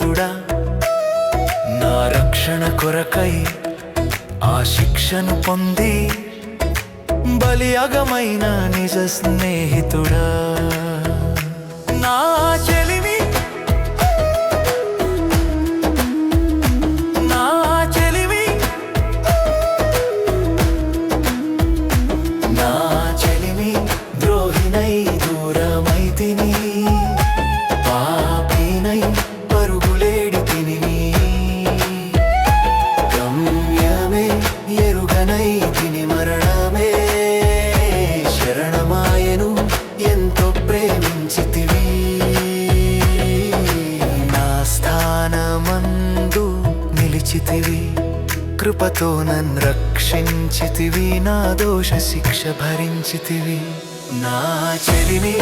స్నేహితుడా నా రక్షణ కొరకై ఆ శిక్షను పొంది బలియాగమైన నిజ స్నేహితుడా నా చెలిమి నా చెలిమి నా చెలిమి ద్రోహినై దూరమైతిని పాపినై పరుగులేడి తిని గమ్యమే ఎరుగనై తిని మరణమే శరణమాయను ఎంతో ప్రేమించితివి నా స్థానమందు నిలిచితివి కృపతో నన్ను రక్షించితివి నా దోష శిక్ష భరించితివి నా చెలిమి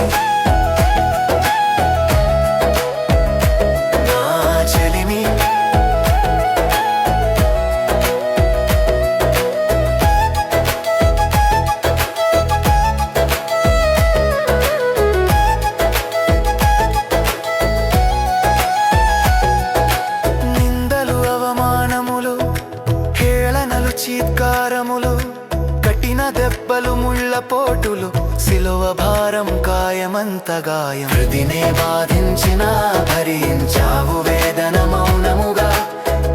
నా చెలిమి చీత్కారములు కఠిన దెబ్బలు ముళ్ళ పోటులు సిలువ భారం కాయమంత గాయం హృదినే బాధించిన భరించావు వేదన మౌనముగా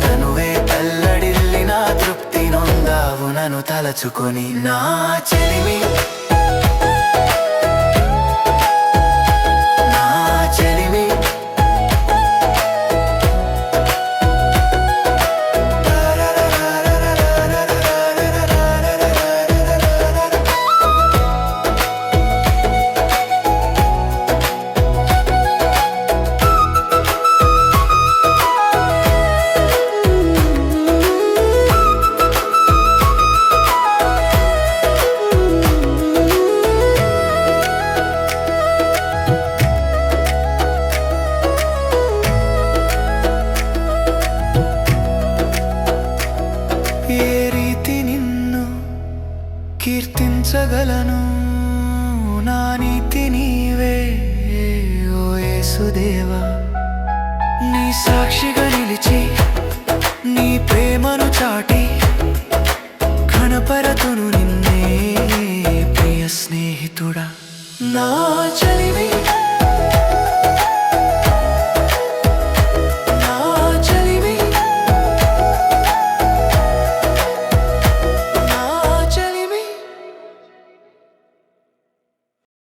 తనువే తల్లడిల్లిన తృప్తి నొందావు నన్ను తలచుకొని నా చెలిమి నా చెలిమి ఏ రీతి నిన్ను కీర్తించగలను నా నీతి నీవే ఓ యేసుదేవా నీ సాక్షిగా నిలిచి నీ ప్రేమను చాటి కనపరతును నిన్నే ప్రియ స్నేహితుడా నా చెలిమి